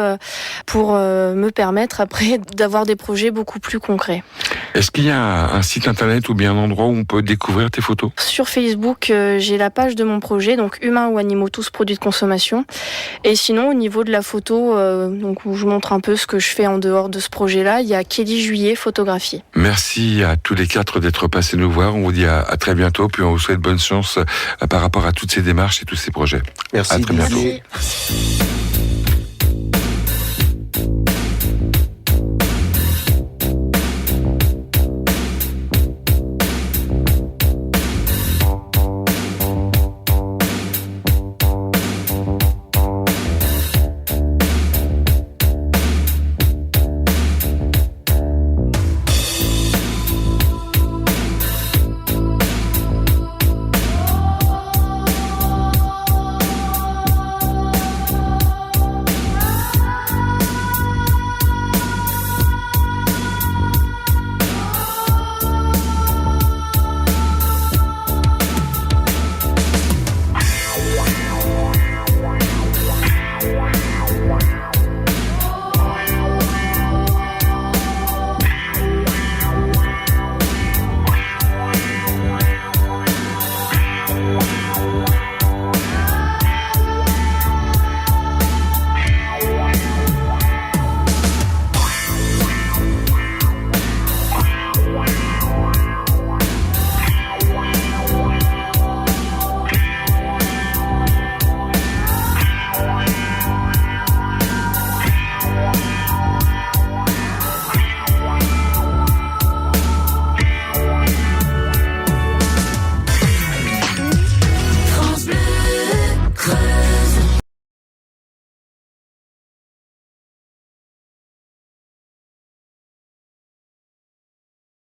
Speaker 6: pour me permettre après d'avoir des projets beaucoup plus concrets.
Speaker 2: Est-ce qu'il y a un site internet ou bien un endroit où on peut découvrir tes photos ?
Speaker 6: Sur Facebook, j'ai la page de mon projet, donc Humains ou Animaux, tous produits de consommation. Et sinon, au niveau de la photo, donc où je montre un peu ce que je fais en dehors de ce projet-là, il y a Kelly Juillet Photographie. Merci
Speaker 2: à tous les 4 d'être passés nous voir. On vous dit à très bientôt, puis on vous souhaite bonne chance par rapport à toutes ces démarches et tous ces projets.
Speaker 3: Merci.
Speaker 2: À très bientôt.
Speaker 6: Merci.